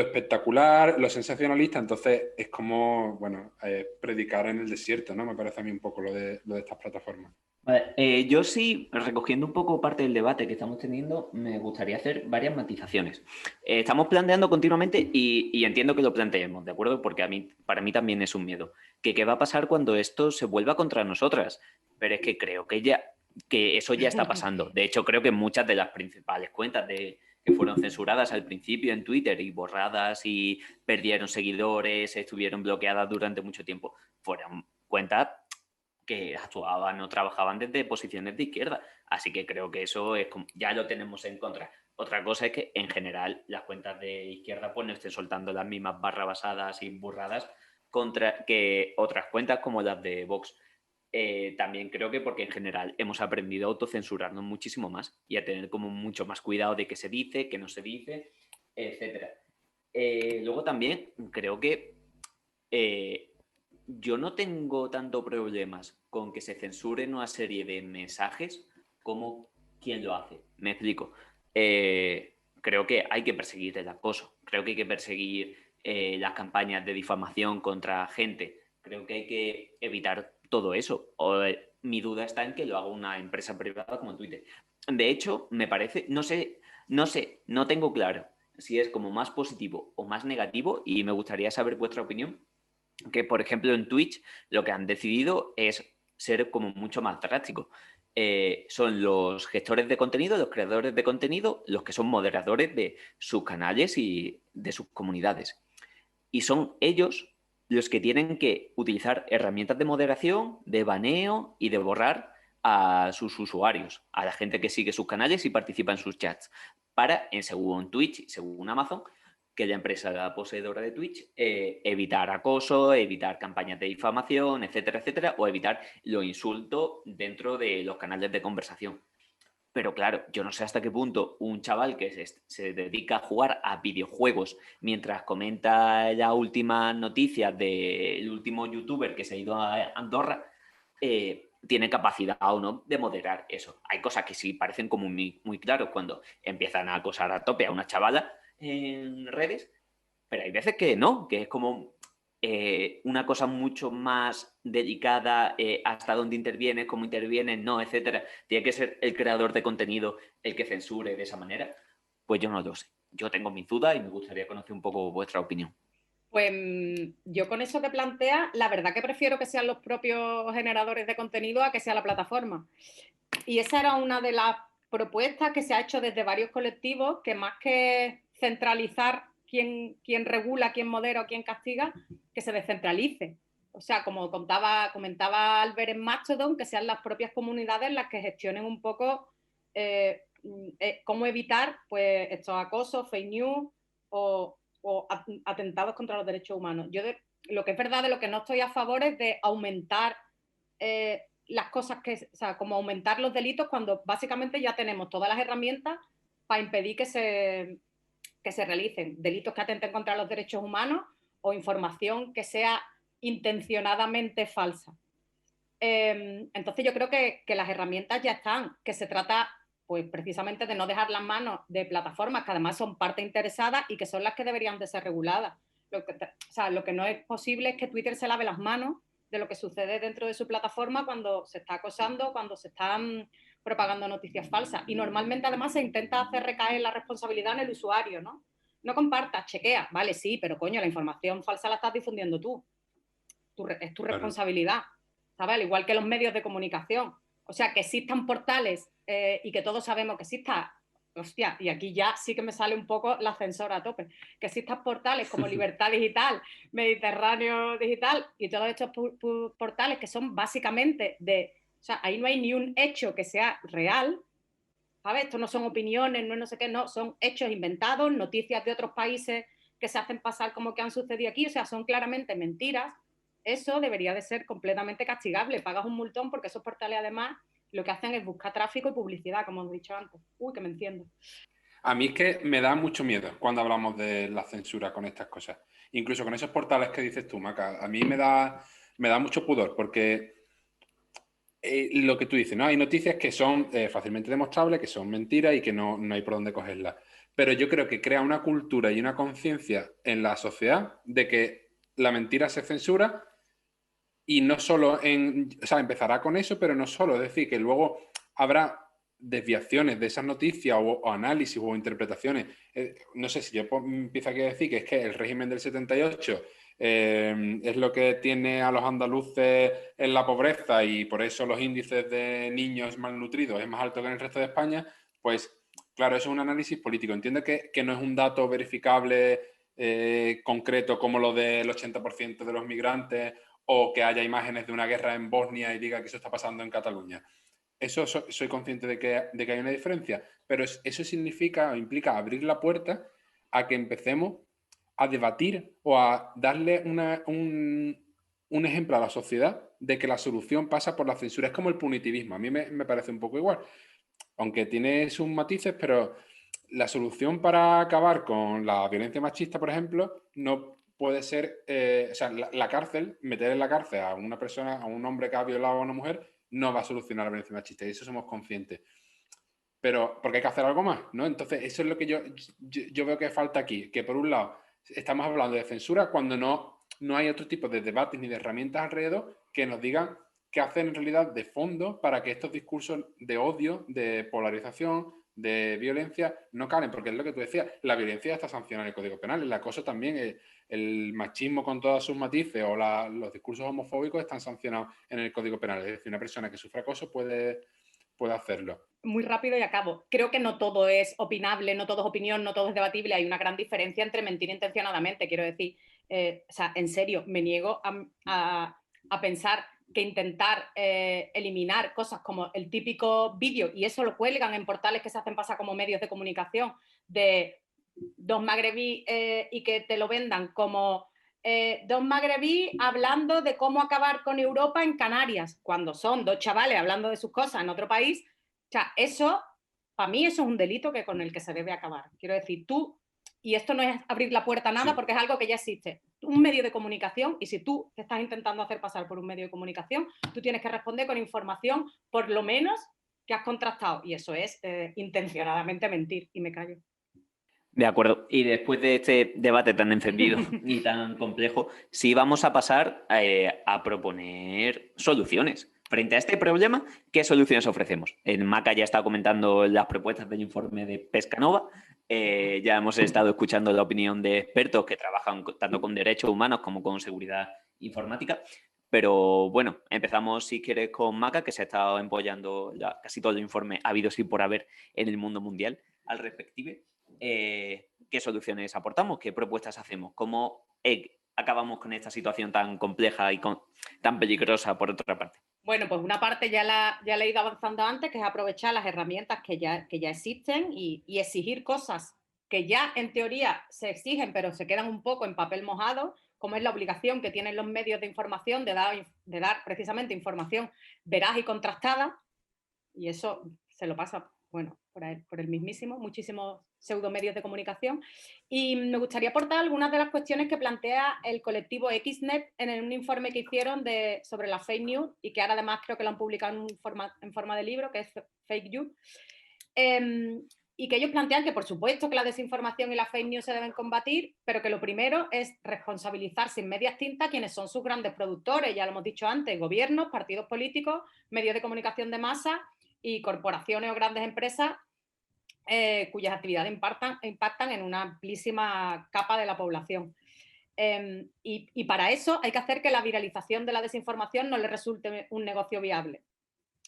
espectacular, lo sensacionalista, entonces es como, bueno, predicar en el desierto, ¿no? Me parece a mí un poco lo de estas plataformas. Vale, yo sí, recogiendo un poco parte del debate que estamos teniendo, me gustaría hacer varias matizaciones. Estamos planteando continuamente y entiendo que lo planteemos, ¿de acuerdo? Porque para mí también es un miedo. ¿Qué va a pasar cuando esto se vuelva contra nosotras? Pero es que creo que eso ya está pasando. De hecho, creo que muchas de las principales cuentas que fueron censuradas al principio en Twitter y borradas y perdieron seguidores, estuvieron bloqueadas durante mucho tiempo, fueron cuentas que actuaban o trabajaban desde posiciones de izquierda. Así que creo que eso ya lo tenemos en contra. Otra cosa es que, en general, las cuentas de izquierda pues no estén soltando las mismas barras basadas y burradas contra que otras cuentas como las de Vox. También creo que porque, en general, hemos aprendido a autocensurarnos muchísimo más y a tener como mucho más cuidado de qué se dice, qué no se dice, etc. Luego también creo que yo no tengo tanto problemas con que se censuren una serie de mensajes como quien lo hace. Me explico. Creo que hay que perseguir el acoso. Creo que hay que perseguir las campañas de difamación contra gente. Creo que hay que evitar todo eso. Mi duda está en que lo haga una empresa privada como Twitter. De hecho, me parece, no tengo claro si es como más positivo o más negativo y me gustaría saber vuestra opinión. Que, por ejemplo, en Twitch lo que han decidido es ser como mucho más drástico. Son los gestores de contenido, los creadores de contenido, los que son moderadores de sus canales y de sus comunidades. Y son ellos los que tienen que utilizar herramientas de moderación, de baneo y de borrar a sus usuarios, a la gente que sigue sus canales y participa en sus chats, para, según Twitch, según Amazon, que la empresa poseedora de Twitch, evitar acoso, evitar campañas de difamación, etcétera, etcétera, o evitar los insultos dentro de los canales de conversación. Pero claro, yo no sé hasta qué punto un chaval que se dedica a jugar a videojuegos mientras comenta la última noticia del último youtuber que se ha ido a Andorra, tiene capacidad o no de moderar eso. Hay cosas que sí parecen como muy claros cuando empiezan a acosar a tope a una chavala en redes, pero hay veces que no, que es como una cosa mucho más delicada, hasta dónde interviene, cómo interviene, no, etcétera. Tiene que ser el creador de contenido el que censure de esa manera. Pues yo no lo sé. Yo tengo mis dudas y me gustaría conocer un poco vuestra opinión. Pues yo con eso que plantea, la verdad que prefiero que sean los propios generadores de contenido a que sea la plataforma. Y esa era una de las propuestas que se ha hecho desde varios colectivos, que más que centralizar quién regula, quién modera o quién castiga, que se descentralice. O sea, como comentaba Albert en Mastodon, que sean las propias comunidades las que gestionen un poco cómo evitar pues, estos acosos, fake news o atentados contra los derechos humanos. Lo que es verdad, de lo que no estoy a favor es de aumentar las cosas o sea, como aumentar los delitos cuando básicamente ya tenemos todas las herramientas para impedir que se realicen delitos que atenten contra los derechos humanos o información que sea intencionadamente falsa. Entonces yo creo que las herramientas ya están, que se trata pues precisamente de no dejar las manos de plataformas que además son parte interesada y que son las que deberían de ser reguladas. Lo que no es posible es que Twitter se lave las manos de lo que sucede dentro de su plataforma cuando se está acosando, cuando se están propagando noticias falsas. Y normalmente además se intenta hacer recaer la responsabilidad en el usuario, ¿no? No compartas, chequea. Vale, sí, pero coño, la información falsa la estás difundiendo tú. Es tu responsabilidad, ¿sabes? Al igual que los medios de comunicación. O sea, que existan portales y que todos sabemos que exista, hostia, y aquí ya sí que me sale un poco la censora a tope, que existan portales como Libertad Digital, Mediterráneo Digital y todos estos portales que son básicamente o sea, ahí no hay ni un hecho que sea real, ¿sabes? Esto no son opiniones, no sé qué, no, son hechos inventados, noticias de otros países que se hacen pasar como que han sucedido aquí, o sea, son claramente mentiras. Eso debería de ser completamente castigable. Pagas un multón porque esos portales además lo que hacen es buscar tráfico y publicidad, como hemos dicho antes. Uy, que me enciendo. A mí es que me da mucho miedo cuando hablamos de la censura con estas cosas. Incluso con esos portales que dices tú, Maca, a mí me da mucho pudor porque lo que tú dices, ¿no? Hay noticias que son fácilmente demostrables, que son mentiras y que no hay por dónde cogerlas. Pero yo creo que crea una cultura y una conciencia en la sociedad de que la mentira se censura y no solo o sea, empezará con eso, pero no solo. Es decir, que luego habrá desviaciones de esas noticias o análisis o interpretaciones. No sé si yo empiezo aquí a decir que es que el régimen del 78 es lo que tiene a los andaluces en la pobreza y por eso los índices de niños malnutridos es más alto que en el resto de España, pues claro, eso es un análisis político. Entiendo que no es un dato verificable concreto como lo del 80% de los migrantes o que haya imágenes de una guerra en Bosnia y diga que eso está pasando en Cataluña. Eso soy consciente de que hay una diferencia, pero eso significa o implica abrir la puerta a que empecemos a debatir o a darle un ejemplo a la sociedad de que la solución pasa por la censura. Es como el punitivismo. A mí me parece un poco igual, aunque tiene sus matices, pero la solución para acabar con la violencia machista, por ejemplo, no puede ser, o sea, la cárcel, meter en la cárcel a una persona, a un hombre que ha violado a una mujer, no va a solucionar la violencia machista, y eso somos conscientes. Pero, porque hay que hacer algo más, ¿no? Entonces, eso es lo que yo veo que falta aquí, que por un lado, estamos hablando de censura cuando no hay otro tipo de debates ni de herramientas alrededor que nos digan qué hacer en realidad de fondo para que estos discursos de odio, de polarización, de violencia no calen, porque es lo que tú decías, la violencia ya está sancionada en el Código Penal, el acoso también, el machismo con todos sus matices o los discursos homofóbicos están sancionados en el Código Penal, es decir, una persona que sufre acoso puede hacerlo. Muy rápido y acabo. Creo que no todo es opinable, no todo es opinión, no todo es debatible. Hay una gran diferencia entre mentir intencionadamente. Quiero decir, o sea, en serio, me niego a pensar que intentar eliminar cosas como el típico vídeo, y eso lo cuelgan en portales que se hacen pasar como medios de comunicación, de dos magrebí y que te lo vendan como dos magrebí hablando de cómo acabar con Europa en Canarias, cuando son dos chavales hablando de sus cosas en otro país. O sea, eso, para mí, eso es un delito con el que se debe acabar. Quiero decir, tú, y esto no es abrir la puerta a nada, sí, porque es algo que ya existe. Un medio de comunicación, y si tú te estás intentando hacer pasar por un medio de comunicación, tú tienes que responder con información, por lo menos, que has contrastado. Y eso es intencionadamente mentir. Y me callo. De acuerdo. Y después de este debate tan encendido y tan complejo, sí vamos a pasar a proponer soluciones. Frente a este problema, ¿qué soluciones ofrecemos? El Maca ya está comentando las propuestas del informe de Pescanova. Ya hemos estado escuchando la opinión de expertos que trabajan tanto con derechos humanos como con seguridad informática. Pero bueno, empezamos, si quieres, con Maca, que se ha estado empollando casi todo el informe habido y por haber en el mundo mundial al respectivo. ¿Qué soluciones aportamos? ¿Qué propuestas hacemos? ¿Cómo acabamos con esta situación tan compleja y tan peligrosa por otra parte? Bueno, pues una parte ya la he ido avanzando antes, que es aprovechar las herramientas que ya existen y exigir cosas que ya en teoría se exigen, pero se quedan un poco en papel mojado, como es la obligación que tienen los medios de información de dar precisamente información veraz y contrastada, y eso se lo pasa, bueno, por el mismísimo, muchísimos pseudomedios de comunicación. Y me gustaría aportar algunas de las cuestiones que plantea el colectivo XNet en un informe que hicieron sobre la fake news y que ahora además creo que lo han publicado en forma de libro, que es Fake You. Y que ellos plantean que por supuesto que la desinformación y la fake news se deben combatir, pero que lo primero es responsabilizar sin medias tintas quienes son sus grandes productores, ya lo hemos dicho antes, gobiernos, partidos políticos, medios de comunicación de masa y corporaciones o grandes empresas cuyas actividades impactan en una amplísima capa de la población. Y para eso hay que hacer que la viralización de la desinformación no le resulte un negocio viable.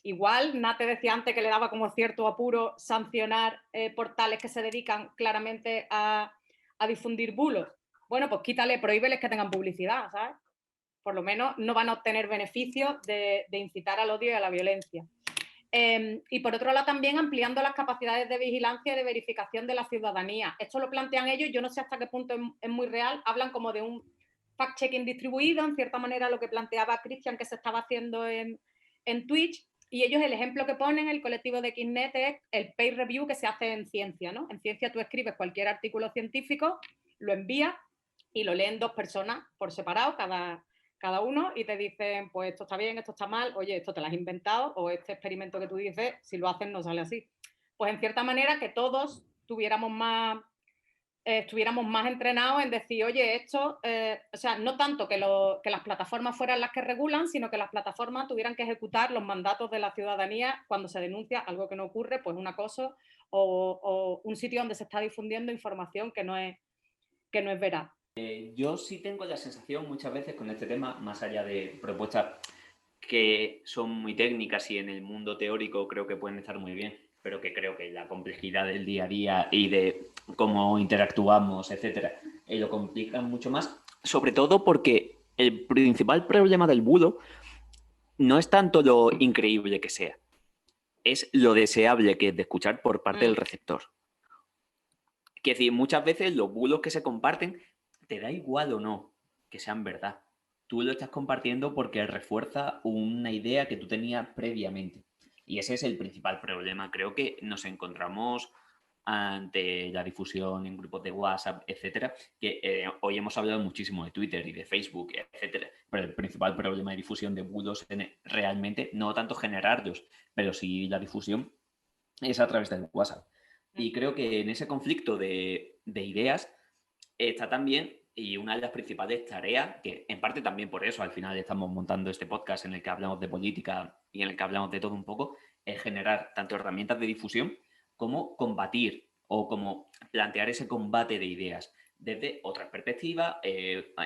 Igual, Nate decía antes que le daba como cierto apuro sancionar portales que se dedican claramente a difundir bulos. Bueno, pues quítale, prohíbeles que tengan publicidad, ¿sabes? Por lo menos no van a obtener beneficios de incitar al odio y a la violencia. Y por otro lado también ampliando las capacidades de vigilancia y de verificación de la ciudadanía. Esto lo plantean ellos, yo no sé hasta qué punto es muy real, hablan como de un fact-checking distribuido, en cierta manera lo que planteaba Cristian que se estaba haciendo en Twitch, y ellos el ejemplo que ponen, el colectivo de Xnet, es el peer review que se hace en ciencia, ¿no? En ciencia tú escribes cualquier artículo científico, lo envías y lo leen 2 personas por separado, cada uno, y te dicen, pues esto está bien, esto está mal, oye, esto te lo has inventado, o este experimento que tú dices, si lo hacen no sale así. Pues en cierta manera que todos estuviéramos más entrenados en decir, oye, esto, o sea, no tanto que las plataformas fueran las que regulan, sino que las plataformas tuvieran que ejecutar los mandatos de la ciudadanía cuando se denuncia algo que no ocurre, pues un acoso o un sitio donde se está difundiendo información que no es veraz. Yo sí tengo la sensación muchas veces con este tema, más allá de propuestas que son muy técnicas y en el mundo teórico creo que pueden estar muy bien, pero que creo que la complejidad del día a día y de cómo interactuamos, etcétera, lo complican mucho más, sobre todo porque el principal problema del bulo no es tanto lo increíble que sea, es lo deseable que es de escuchar por parte del receptor. Que decir, muchas veces los bulos que se comparten, te da igual o no que sean verdad. Tú lo estás compartiendo porque refuerza una idea que tú tenías previamente. Y ese es el principal problema. Creo que nos encontramos ante la difusión en grupos de WhatsApp, etcétera, que hoy hemos hablado muchísimo de Twitter y de Facebook, etcétera, pero el principal problema de difusión de bulos realmente no tanto generarlos, pero sí la difusión es a través del WhatsApp. Y creo que en ese conflicto de ideas está también, y una de las principales tareas, que en parte también por eso al final estamos montando este podcast en el que hablamos de política y en el que hablamos de todo un poco, es generar tanto herramientas de difusión como combatir o como plantear ese combate de ideas desde otras perspectivas,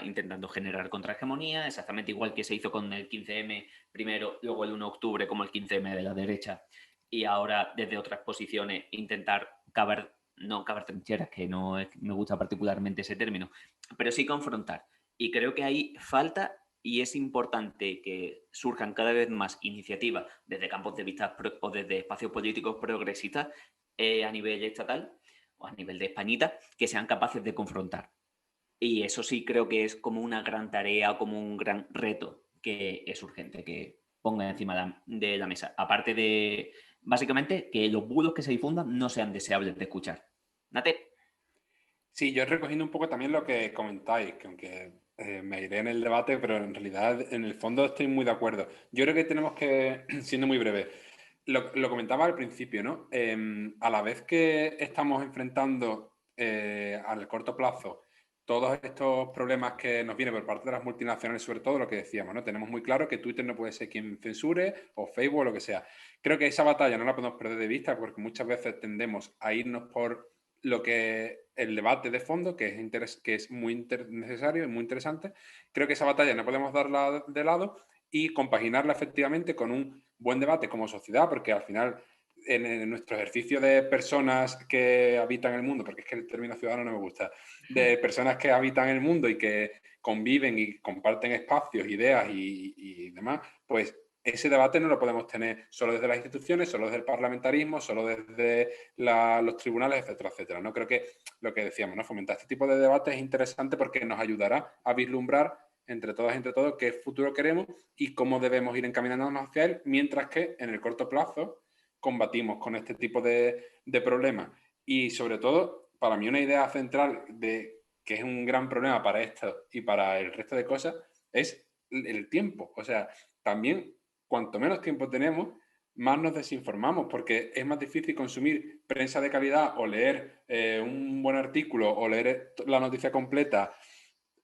intentando generar contrahegemonía, exactamente igual que se hizo con el 15M primero, luego el 1 de octubre como el 15M de la derecha, y ahora desde otras posiciones intentar no cavar trincheras, que no me gusta particularmente ese término, pero sí confrontar. Y creo que ahí falta y es importante que surjan cada vez más iniciativas desde campos de vista o desde espacios políticos progresistas a nivel estatal o a nivel de Españita, que sean capaces de confrontar. Y eso sí creo que es como una gran tarea, como un gran reto que es urgente que ponga encima de la mesa. Aparte de, básicamente, que los bulos que se difundan no sean deseables de escuchar. Nate. Sí, yo recogiendo un poco también lo que comentáis, que aunque me iré en el debate, pero en realidad en el fondo estoy muy de acuerdo. Yo creo que tenemos que, siendo muy breve, lo comentaba al principio, ¿no? A la vez que estamos enfrentando al corto plazo todos estos problemas que nos vienen por parte de las multinacionales, sobre todo lo que decíamos, ¿no? Tenemos muy claro que Twitter no puede ser quien censure, o Facebook o lo que sea. Creo que esa batalla no la podemos perder de vista porque muchas veces tendemos a irnos por lo que el debate de fondo, que es muy necesario y muy interesante. Creo que esa batalla no podemos darla de lado y compaginarla efectivamente con un buen debate como sociedad, porque al final en nuestro ejercicio de personas que habitan el mundo, porque es que el término ciudadano no me gusta, de personas que habitan el mundo y que conviven y comparten espacios, ideas y demás, pues ese debate no lo podemos tener solo desde las instituciones, solo desde el parlamentarismo, solo desde los tribunales, etcétera, etcétera. ¿No? Creo que lo que decíamos, ¿no? Fomentar este tipo de debates es interesante porque nos ayudará a vislumbrar entre todas y entre todos qué futuro queremos y cómo debemos ir encaminándonos hacia él, mientras que en el corto plazo combatimos con este tipo de problemas. Y sobre todo, para mí una idea central de que es un gran problema para esto y para el resto de cosas es el tiempo. O sea, también cuanto menos tiempo tenemos, más nos desinformamos, porque es más difícil consumir prensa de calidad o leer un buen artículo o leer la noticia completa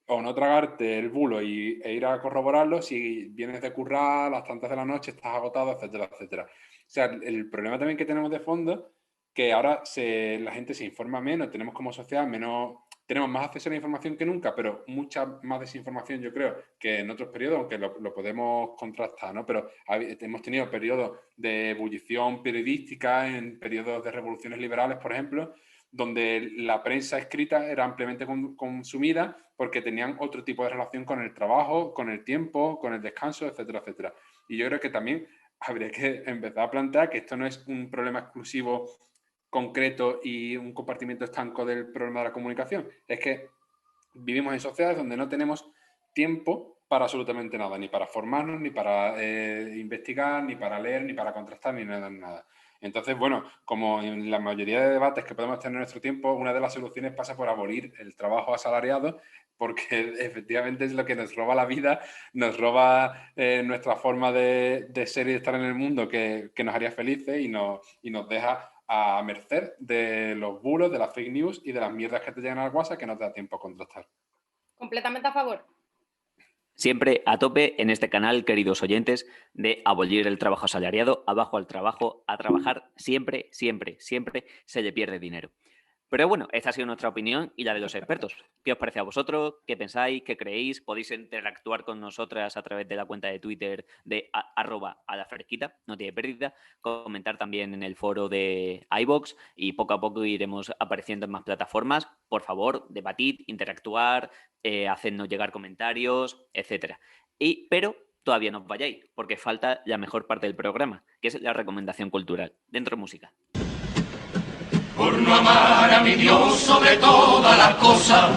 o no tragarte el bulo e ir a corroborarlo si vienes de currar a las tantas de la noche, estás agotado, etcétera, etcétera. O sea, el problema también que tenemos de fondo, que ahora la gente se informa menos, tenemos como sociedad tenemos más acceso a la información que nunca, pero mucha más desinformación, yo creo, que en otros periodos, aunque lo podemos contrastar, ¿no? Pero hemos tenido periodos de ebullición periodística, en periodos de revoluciones liberales, por ejemplo, donde la prensa escrita era ampliamente consumida porque tenían otro tipo de relación con el trabajo, con el tiempo, con el descanso, etcétera, etcétera. Y yo creo que también habría que empezar a plantear que esto no es un problema exclusivo, concreto y un compartimiento estanco del problema de la comunicación. Es que vivimos en sociedades donde no tenemos tiempo para absolutamente nada, ni para formarnos, ni para investigar, ni para leer, ni para contrastar, ni nada. Entonces, bueno, como en la mayoría de debates que podemos tener en nuestro tiempo, una de las soluciones pasa por abolir el trabajo asalariado, porque efectivamente es lo que nos roba la vida, nos roba nuestra forma de ser y de estar en el mundo que nos haría felices y nos deja a merced de los bulos, de las fake news y de las mierdas que te llegan al WhatsApp que no te da tiempo a contrastar. Completamente a favor. Siempre a tope en este canal, queridos oyentes, de abolir el trabajo asalariado, abajo al trabajo, a trabajar siempre, siempre, siempre se le pierde dinero. Pero bueno, esta ha sido nuestra opinión y la de los expertos. ¿Qué os parece a vosotros? ¿Qué pensáis? ¿Qué creéis? Podéis interactuar con nosotras a través de la cuenta de Twitter de @alafresquita, no tiene pérdida. Comentar también en el foro de iVoox y poco a poco iremos apareciendo en más plataformas. Por favor, debatid, interactuar, hacednos llegar comentarios, etcétera. Pero todavía no os vayáis, porque falta la mejor parte del programa, que es la recomendación cultural. Dentro música. Por no amar a mi Dios sobre todas las cosas,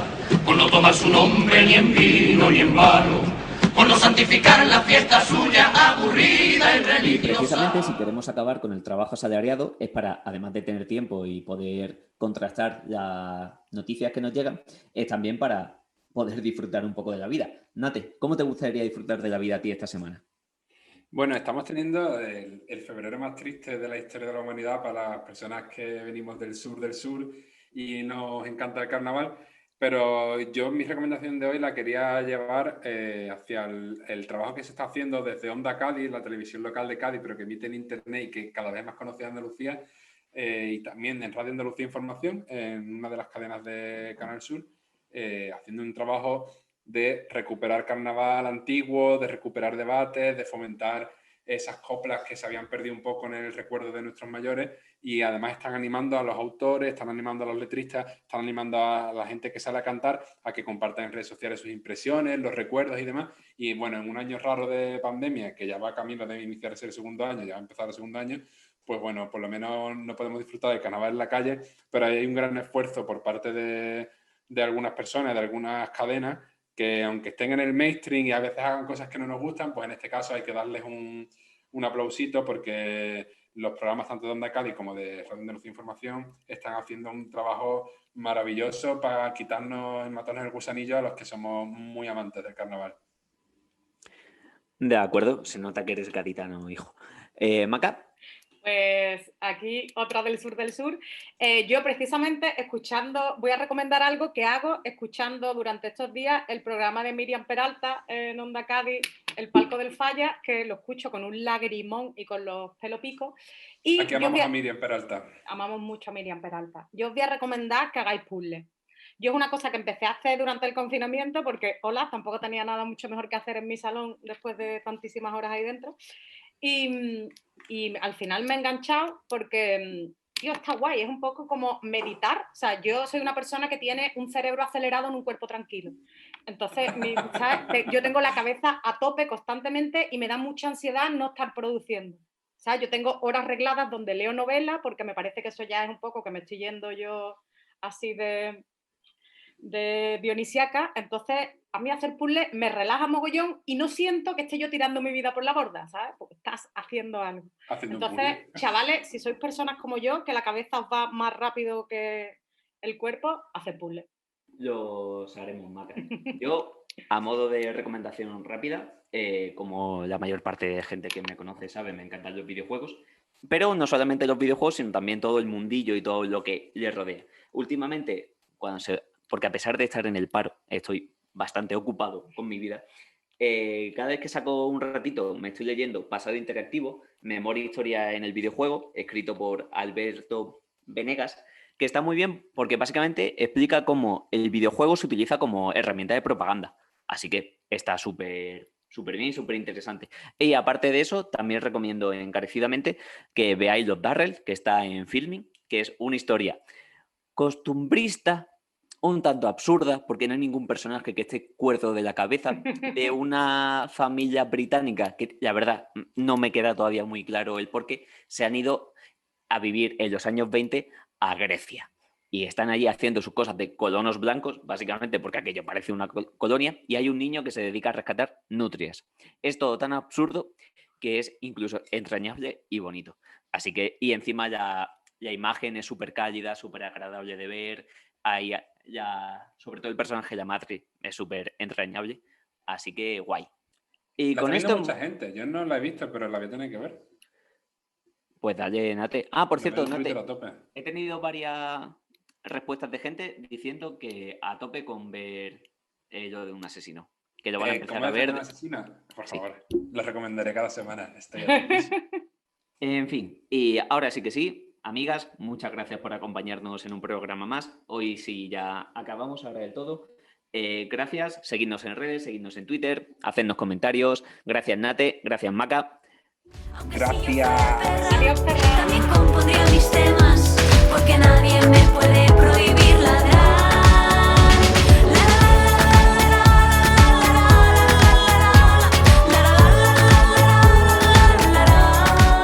por no tomar su nombre ni en vino ni en vano, por no santificar la fiesta suya aburrida y religiosa. Precisamente, si queremos acabar con el trabajo asalariado, es para, además de tener tiempo y poder contrastar las noticias que nos llegan, es también para poder disfrutar un poco de la vida. Nate, ¿cómo te gustaría disfrutar de la vida a ti esta semana? Bueno, estamos teniendo el febrero más triste de la historia de la humanidad para las personas que venimos del sur y nos encanta el carnaval, pero yo mi recomendación de hoy la quería llevar hacia el trabajo que se está haciendo desde Onda Cádiz, la televisión local de Cádiz, pero que emite en internet y que cada vez más conocida en Andalucía, y también en Radio Andalucía Información, en una de las cadenas de Canal Sur, haciendo un trabajo de recuperar carnaval antiguo, de recuperar debates, de fomentar esas coplas que se habían perdido un poco en el recuerdo de nuestros mayores, y además están animando a los autores, están animando a los letristas, están animando a la gente que sale a cantar a que compartan en redes sociales sus impresiones, los recuerdos y demás. Y bueno, en un año raro de pandemia, que ya va camino de iniciarse el segundo año, ya va a empezar el segundo año, pues bueno, por lo menos no podemos disfrutar del carnaval en la calle, pero hay un gran esfuerzo por parte de algunas personas, de algunas cadenas, que aunque estén en el mainstream y a veces hagan cosas que no nos gustan, pues en este caso hay que darles un aplausito, porque los programas tanto de Onda Cádiz como de Radio Andalucía Información están haciendo un trabajo maravilloso para quitarnos y matarnos el gusanillo a los que somos muy amantes del carnaval. De acuerdo, se nota que eres gaditano, hijo. Maca. Pues aquí otra del sur. Yo precisamente voy a recomendar algo que hago escuchando durante estos días el programa de Miriam Peralta en Onda Cádiz, El Palco del Falla, que lo escucho con un lagrimón y con los pelos picos. Y aquí amamos a Miriam Peralta. Amamos mucho a Miriam Peralta. Yo os voy a recomendar que hagáis puzzles. Yo es una cosa que empecé a hacer durante el confinamiento porque, tampoco tenía nada mucho mejor que hacer en mi salón después de tantísimas horas ahí dentro. Y al final me he enganchado porque, tío, está guay, es un poco como meditar. O sea, yo soy una persona que tiene un cerebro acelerado en un cuerpo tranquilo. Entonces, yo tengo la cabeza a tope constantemente y me da mucha ansiedad no estar produciendo. O sea, yo tengo horas regladas donde leo novelas porque me parece que eso ya es un poco que me estoy yendo yo así de dionisiaca. Entonces a mí hacer puzzles me relaja mogollón y no siento que esté yo tirando mi vida por la borda, ¿sabes? Porque estás haciendo algo. Entonces, chavales, si sois personas como yo, que la cabeza os va más rápido que el cuerpo, haced puzzles. Los haremos, Maca. Yo, a modo de recomendación rápida, como la mayor parte de gente que me conoce sabe, me encantan los videojuegos, pero no solamente los videojuegos, sino también todo el mundillo y todo lo que les rodea. Últimamente, porque a pesar de estar en el paro, estoy bastante ocupado con mi vida, cada vez que saco un ratito me estoy leyendo Pasado Interactivo, Memoria e Historia en el videojuego, escrito por Alberto Venegas, que está muy bien porque básicamente explica cómo el videojuego se utiliza como herramienta de propaganda. Así que está súper bien, súper interesante. Y aparte de eso, también recomiendo encarecidamente que veáis Los Darrell, que está en Filming, que es una historia costumbrista, un tanto absurda, porque no hay ningún personaje que esté cuerdo de la cabeza, de una familia británica que, la verdad, no me queda todavía muy claro el por qué, se han ido a vivir en los años 20 a Grecia. Y están allí haciendo sus cosas de colonos blancos, básicamente porque aquello parece una colonia, y hay un niño que se dedica a rescatar nutrias. Es todo tan absurdo que es incluso entrañable y bonito. Así que, y encima la imagen es súper cálida, súper agradable de ver. Hay sobre todo el personaje de la madre es súper entrañable. Así que guay. Y La con está viendo esto, mucha gente. Yo no la he visto, pero la voy a tener que ver. pues dale, Nate. Ah, por Lo cierto, veo en Nate, Twitter a tope. he tenido varias respuestas de gente diciendo que a tope con ver lo de un asesino. Que lo van a empezar ¿Cómo a defender ver. a una asesina? Por Sí. favor, lo recomendaré cada semana. Estoy atentísimo. En fin, y ahora sí que sí, amigas, muchas gracias por acompañarnos en un programa más. Hoy sí ya acabamos ahora del todo. Gracias, seguidnos en redes, seguidnos en Twitter, hacednos comentarios. Gracias, Nate, gracias, Maca. Gracias. Adiós, Ferran. También compondría mis temas, porque nadie me puede prohibir.